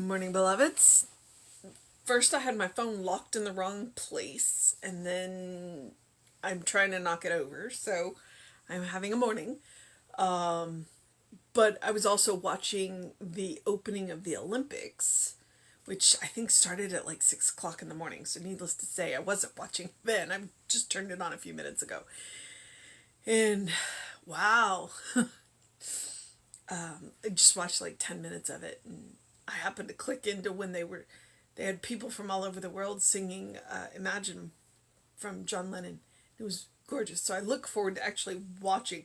Morning, beloveds. First, I had my phone locked in the wrong place, and then I'm trying to knock it over, so I'm having a morning. But I was also watching the opening of the Olympics, which I think started at like 6 o'clock in the morning. So, needless to say, I wasn't watching then. I just turned it on a few minutes ago. And wow, I just watched like 10 minutes of it, and I happened to click into when they had people from all over the world singing Imagine from John Lennon. It was gorgeous. So I look forward to actually watching.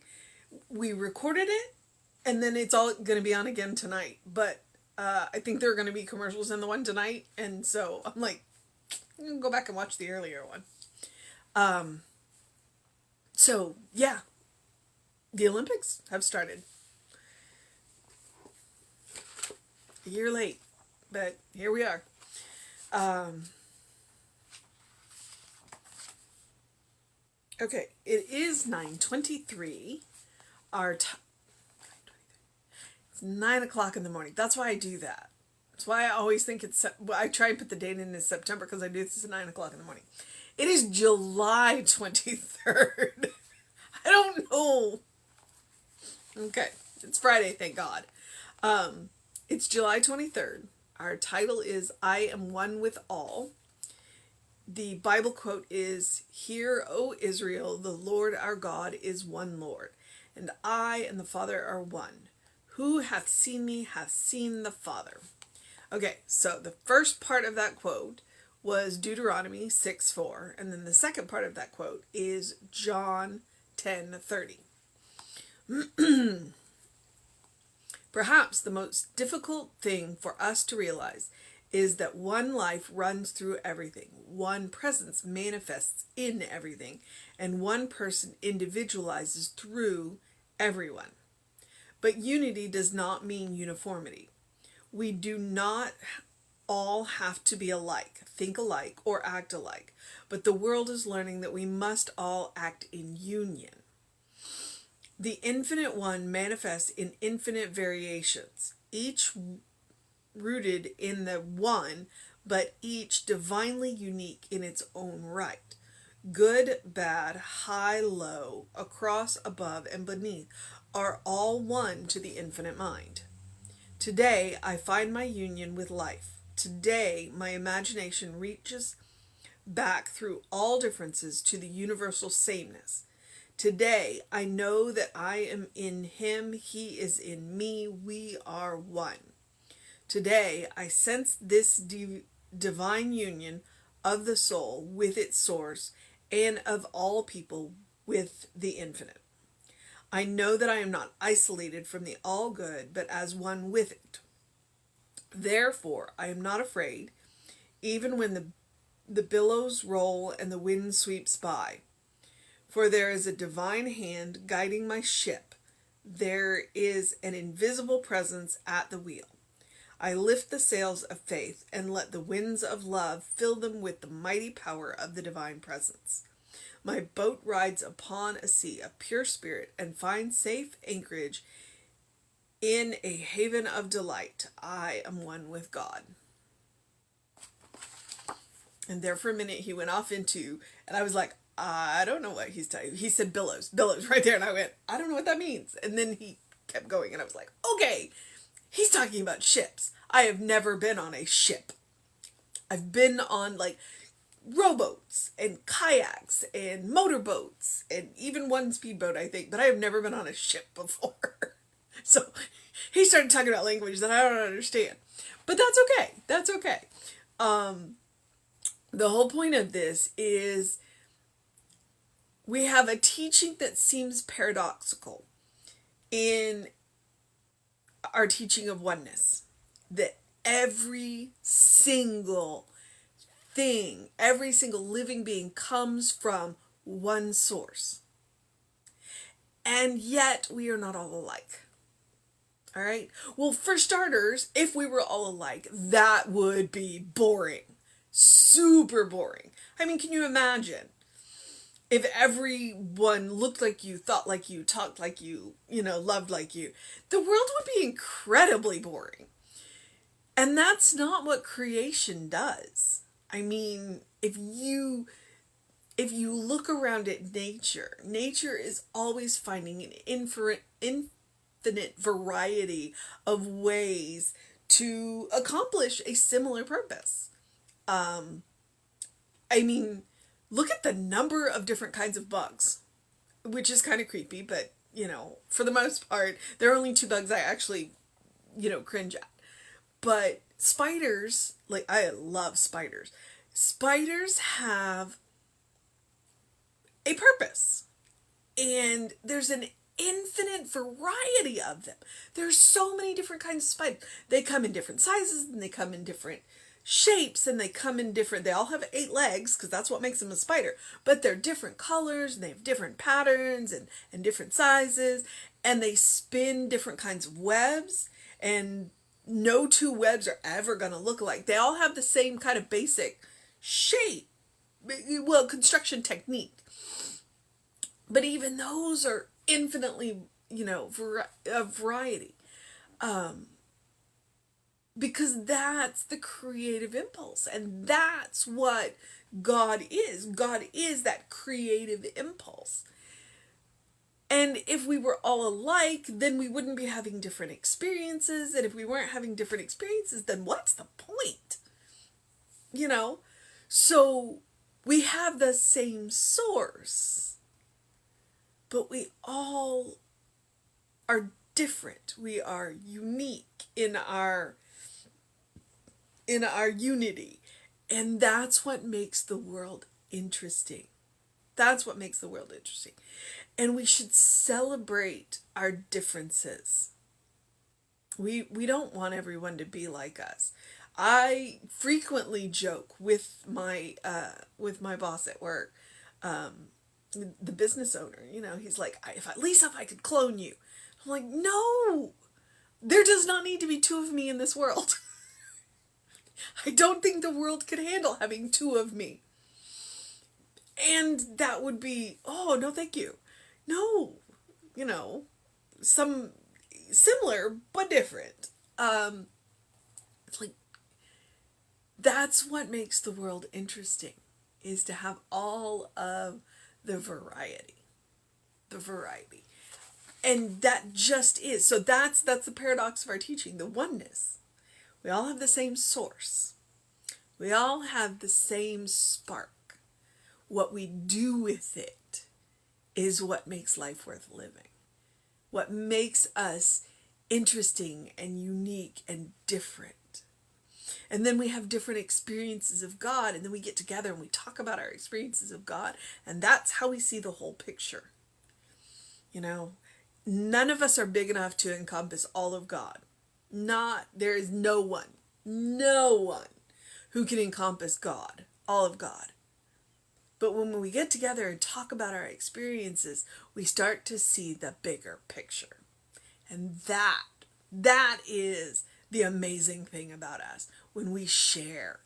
We recorded it, and then it's all going to be on again tonight. But I think there are going to be commercials in the one tonight, and so I'm like, I'm going to go back and watch the earlier one. So, yeah, the Olympics have started. A year late, but here we are. Okay, it is 9:23. It's 9 o'clock in the morning. That's why I do that. That's why I always think I try and put the date in as September because I do this at 9 o'clock in the morning. It is July 23rd. I don't know. Okay, it's Friday, thank God. It's July 23rd. Our title is I Am One with All. The Bible quote is, "Hear, O Israel, the Lord our God is one Lord, and I and the Father are one. Who hath seen me hath seen the Father." Okay, so the first part of that quote was Deuteronomy 6:4, and then the second part of that quote is John 10:30. Perhaps the most difficult thing for us to realize is that one life runs through everything, one presence manifests in everything, and one person individualizes through everyone. But unity does not mean uniformity. We do not all have to be alike, think alike, or act alike, but the world is learning that we must all act in union. The infinite one manifests in infinite variations, each rooted in the one, but each divinely unique in its own right. Good, bad, high, low, across, above, and beneath are all one to the infinite mind. Today, I find my union with life. Today, my imagination reaches back through all differences to the universal sameness. Today, I know that I am in him, he is in me, we are one. Today, I sense this divine union of the soul with its source and of all people with the infinite. I know that I am not isolated from the all good, but as one with it. Therefore, I am not afraid, even when the billows roll and the wind sweeps by. For there is a divine hand guiding my ship. There is an invisible presence at the wheel. I lift the sails of faith and let the winds of love fill them with the mighty power of the divine presence. My boat rides upon a sea of pure spirit and finds safe anchorage in a haven of delight. I am one with God. And there for a minute he went off into, and I was like, I don't know what he's telling you. He said billows right there. And I went, I don't know what that means. And then he kept going and I was like, okay, he's talking about ships. I have never been on a ship. I've been on like rowboats and kayaks and motorboats and even one speedboat, I think, but I have never been on a ship before. So he started talking about language that I don't understand. But that's okay. That's okay. The whole point of this is we have a teaching that seems paradoxical in our teaching of oneness. That every single thing, every single living being comes from one source. And yet we are not all alike. All right? Well, for starters, if we were all alike, that would be boring. Super boring. I mean, can you imagine? If everyone looked like you, thought like you, talked like you, loved like you, the world would be incredibly boring. And that's not what creation does. I mean, if you look around at nature, nature is always finding an infinite variety of ways to accomplish a similar purpose. I mean, look at the number of different kinds of bugs, which is kind of creepy, but, for the most part, there are only two bugs I actually, cringe at. But spiders, like, I love spiders. Spiders have a purpose. And there's an infinite variety of them. There's so many different kinds of spiders. They come in different sizes, and they come in different shapes, and they all have 8 legs, because that's what makes them a spider. But they're different colors, and they have different patterns and different sizes, and they spin different kinds of webs, and no two webs are ever going to look alike. They all have the same kind of basic shape, well, construction technique. But even those are infinitely, a variety. Because that's the creative impulse. And that's what God is. God is that creative impulse. And if we were all alike, then we wouldn't be having different experiences. And if we weren't having different experiences, then what's the point? So we have the same source, but we all are different. We are unique in our unity. And that's what makes the world interesting. That's what makes the world interesting. And we should celebrate our differences. We don't want everyone to be like us. I frequently joke with my boss at work, the business owner. He's like, if I could clone you. I'm like, no, there does not need to be 2 of me in this world. I don't think the world could handle having 2 of me. And that would be, oh, no, thank you. No, some similar but different. It's like, that's what makes the world interesting, is to have all of the variety. The variety. And that just is. So that's the paradox of our teaching, the oneness. We all have the same source. We all have the same spark. What we do with it is what makes life worth living. What makes us interesting and unique and different. And then we have different experiences of God, and then we get together and we talk about our experiences of God, and that's how we see the whole picture. None of us are big enough to encompass all of God. There is no one who can encompass God, all of God. But when we get together and talk about our experiences, we start to see the bigger picture. And that is the amazing thing about us. When we share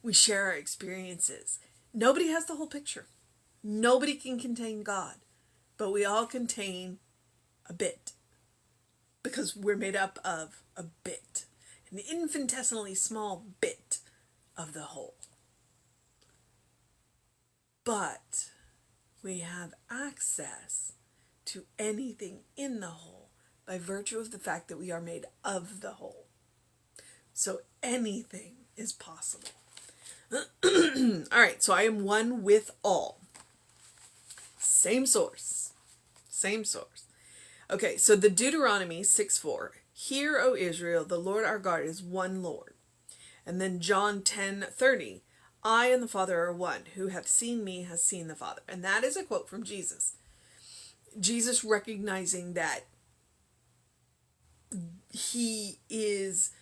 our experiences. Nobody has the whole picture. Nobody can contain God. But we all contain a bit. Because we're made up of a bit. An infinitesimally small bit of the whole. But we have access to anything in the whole by virtue of the fact that we are made of the whole. So anything is possible. All right, so I am one with all. Same source. Okay, so the Deuteronomy 6:4. Hear, O Israel, the Lord our God is one Lord. And then John 10:30. I and the Father are one. Who hath seen me has seen the Father. And that is a quote from Jesus. Jesus recognizing that he is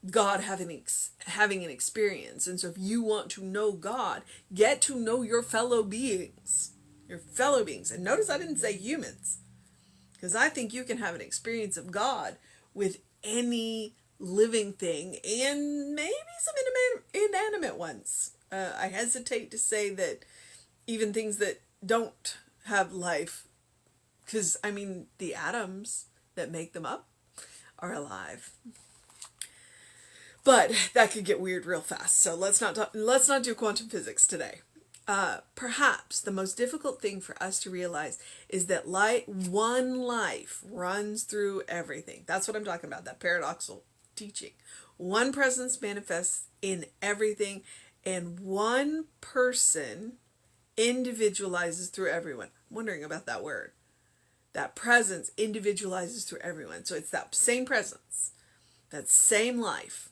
God having an experience. And so if you want to know God, get to know your fellow beings. And notice I didn't say humans. Because I think you can have an experience of God with any living thing and maybe some inanimate ones. I hesitate to say that even things that don't have life, because the atoms that make them up are alive. But that could get weird real fast. So let's not do quantum physics today. Perhaps the most difficult thing for us to realize is that one life runs through everything. That's what I'm talking about, that paradoxical teaching. One presence manifests in everything, and one person individualizes through everyone. I'm wondering about that word. That presence individualizes through everyone. So it's that same presence, that same life.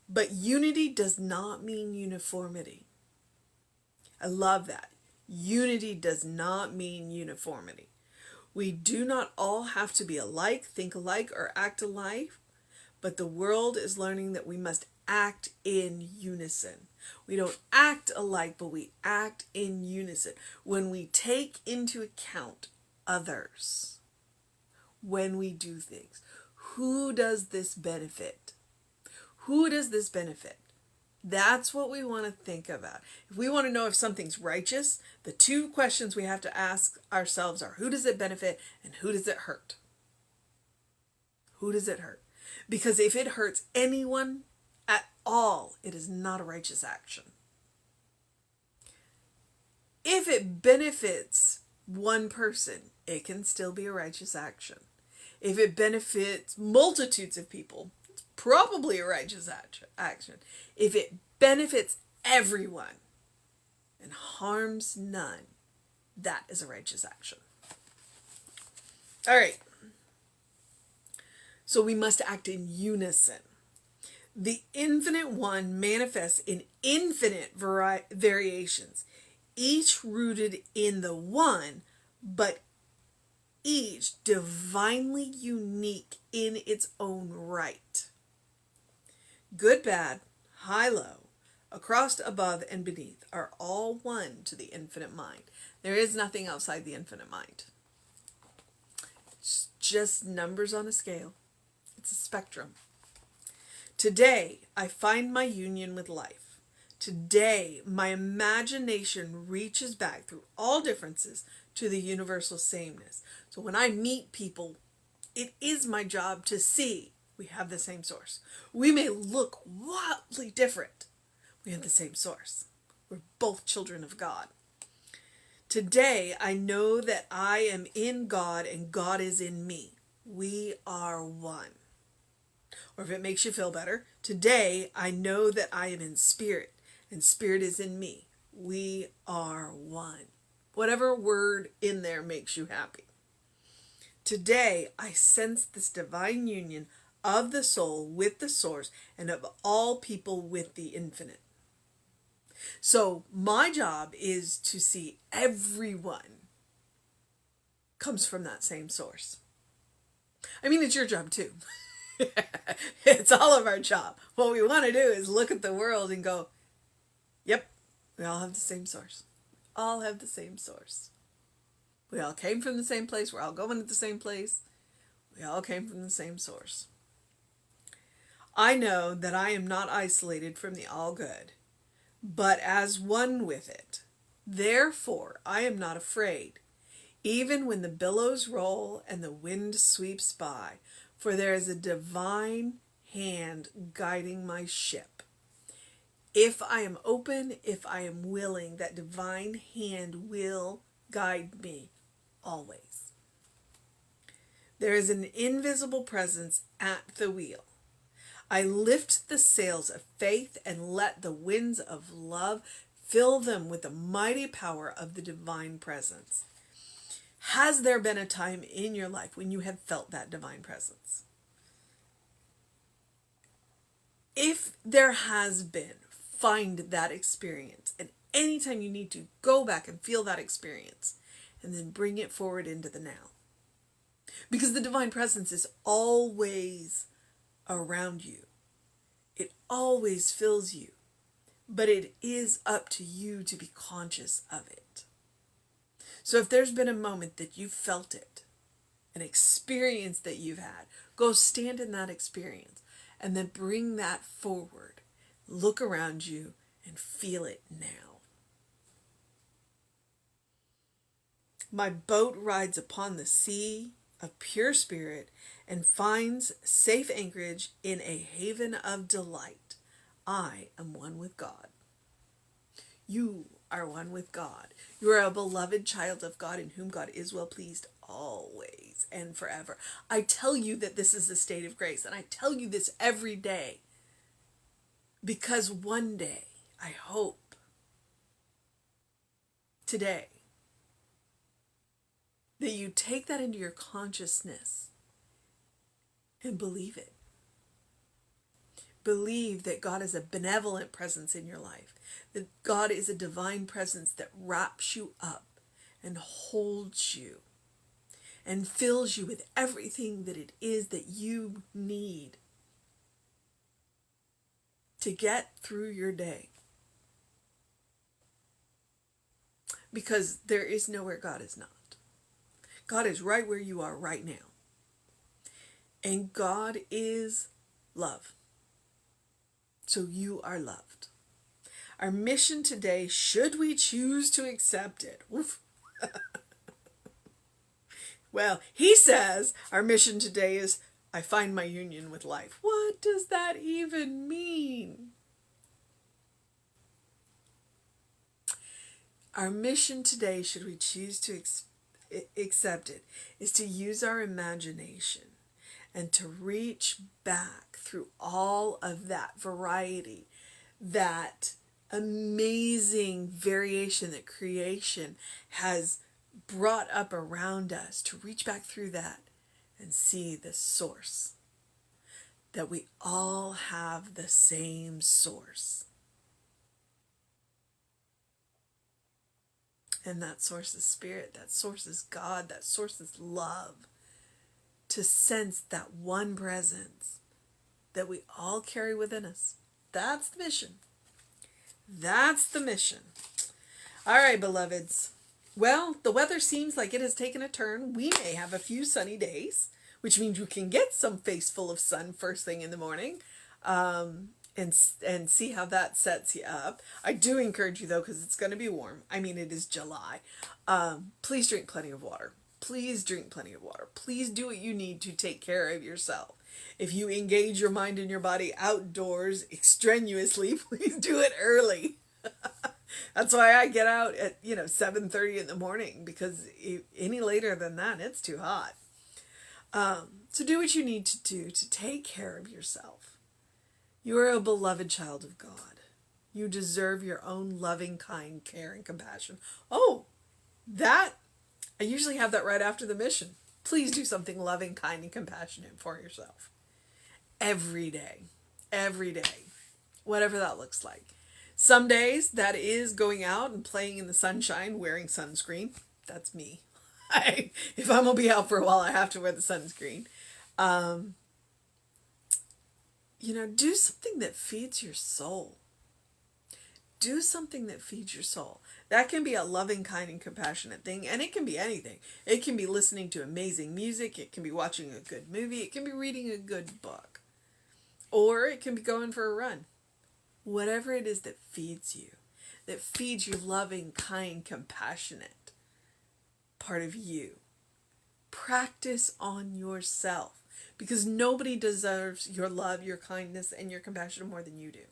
But unity does not mean uniformity. I love that. Unity does not mean uniformity. We do not all have to be alike, think alike, or act alike, but the world is learning that we must act in unison. We don't act alike, but we act in unison. When we take into account others, when we do things, who does this benefit? Who does this benefit? That's what we want to think about. If we want to know if something's righteous, the two questions we have to ask ourselves are, who does it benefit and who does it hurt? Who does it hurt? Because if it hurts anyone at all, it is not a righteous action. If it benefits one person, it can still be a righteous action. If it benefits multitudes of people, it's probably a righteous action. If it benefits everyone and harms none, that is a righteous action. All right. So we must act in unison. The infinite one manifests in infinite variations, each rooted in the one, but each divinely unique in its own right. Good, bad, high, low, across, above, and beneath are all one to the infinite mind. There is nothing outside the infinite mind. It's just numbers on a scale. It's a spectrum. Today, I find my union with life. Today, my imagination reaches back through all differences to the universal sameness. So when I meet people, it is my job to see we have the same source. We may look wildly different. We have the same source. We're both children of God. Today, I know that I am in God and God is in me. We are one. Or if it makes you feel better, today I know that I am in spirit and spirit is in me. We are one. Whatever word in there makes you happy. Today I sense this divine union of the soul with the source and of all people with the infinite. So my job is to see everyone comes from that same source. I mean, it's your job too. It's all of our job. What we want to do is look at the world and go, yep, we all have the same source. All have the same source. We all came from the same place. We're all going to the same place. We all came from the same source. I know that I am not isolated from the all good, but as one with it. Therefore, I am not afraid, even when the billows roll and the wind sweeps by, for there is a divine hand guiding my ship. If I am open, if I am willing, that divine hand will guide me always. There is an invisible presence at the wheel. I lift the sails of faith and let the winds of love fill them with the mighty power of the divine presence. Has there been a time in your life when you have felt that divine presence? If there has been, find that experience. And anytime you need to, go back and feel that experience and then bring it forward into the now. Because the divine presence is always around you. It always fills you. But it is up to you to be conscious of it. So if there's been a moment that you felt it, an experience that you've had, go stand in that experience and then bring that forward. Look around you and feel it now. My boat rides upon the sea of pure spirit and finds safe anchorage in a haven of delight. I am one with God. You are one with God. You are a beloved child of God in whom God is well pleased always and forever. I tell you that this is a state of grace, and I tell you this every day because one day, I hope, today, that you take that into your consciousness and believe it. Believe that God is a benevolent presence in your life, that God is a divine presence that wraps you up and holds you and fills you with everything that it is that you need to get through your day. Because there is nowhere God is not. God is right where you are right now. And God is love. So you are loved. Our mission today, should we choose to accept it? Well, he says our mission today is, I find my union with life. What does that even mean? Our mission today, should we choose to accept it, is to use our imagination and to reach back through all of that variety, that amazing variation that creation has brought up around us, to reach back through that and see the source, that we all have the same source. And that source is spirit, that source is God, that source is love. To sense that one presence that we all carry within us. That's the mission. That's the mission. All right, beloveds. Well, the weather seems like it has taken a turn. We may have a few sunny days, which means you can get some face full of sun first thing in the morning, and see how that sets you up. I do encourage you, though, because it's going to be warm. I mean, it is July. Please drink plenty of water. Please drink plenty of water. Please do what you need to take care of yourself. If you engage your mind and your body outdoors extraneously, please do it early. That's why I get out at 7:30 in the morning, because any later than that, it's too hot. So do what you need to do to take care of yourself. You are a beloved child of God. You deserve your own loving, kind care and compassion. Oh, I usually have that right after the mission. Please do something loving, kind, and compassionate for yourself. Every day. Every day. Whatever that looks like. Some days that is going out and playing in the sunshine, wearing sunscreen. That's me. If I'm going to be out for a while, I have to wear the sunscreen. Do something that feeds your soul. Do something that feeds your soul. That can be a loving, kind, and compassionate thing, and it can be anything. It can be listening to amazing music. It can be watching a good movie. It can be reading a good book. Or it can be going for a run. Whatever it is that feeds you, that feeds your loving, kind, compassionate part of you. Practice on yourself, because nobody deserves your love, your kindness, and your compassion more than you do.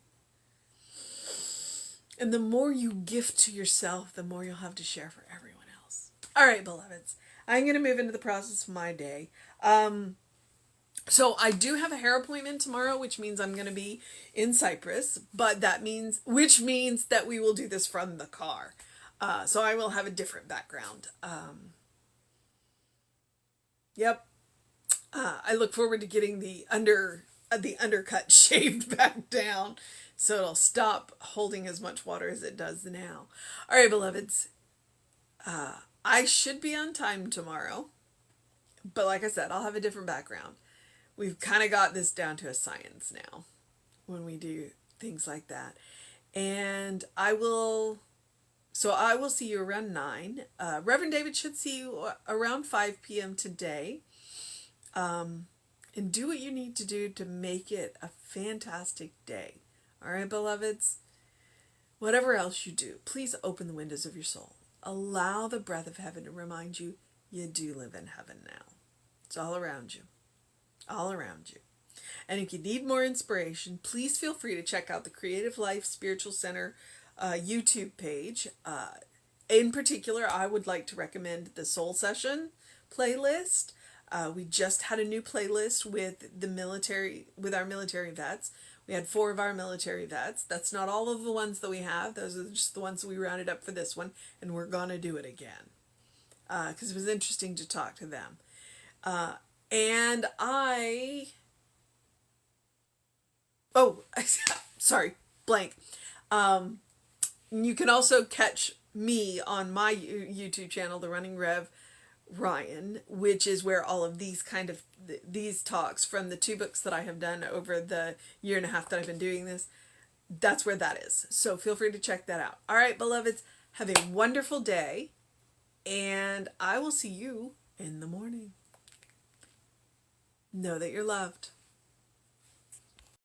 And the more you gift to yourself, the more you'll have to share for everyone else. All right, beloveds. I'm going to move into the process of my day. So I do have a hair appointment tomorrow, which means I'm going to be in Cyprus. Which means that we will do this from the car. So I will have a different background. Yep. I look forward to getting the undercut shaved back down, so it'll stop holding as much water as it does now. All right, beloveds. I should be on time tomorrow. But like I said, I'll have a different background. We've kind of got this down to a science now when we do things like that. And I will see you around 9. Reverend David should see you around 5 p.m. today. And do what you need to do to make it a fantastic day. All right, beloveds? Whatever else you do, please open the windows of your soul. Allow the breath of heaven to remind you do live in heaven now. It's all around you. All around you. And if you need more inspiration, please feel free to check out the Creative Life Spiritual Center YouTube page. In particular, I would like to recommend the Soul Session playlist. We just had a new playlist with our military vets. We had 4 of our military vets. That's not all of the ones that we have. Those are just the ones that we rounded up for this one, and we're gonna do it again because it was interesting to talk to them. And sorry, blank. You can also catch me on my YouTube channel, The Running Rev Ryan, which is where all of these these talks from the 2 books that I have done over the year and a half that I've been doing this, that's where that is. So feel free to check that out. All right, beloveds, have a wonderful day, and I will see you in the morning. Know that you're loved.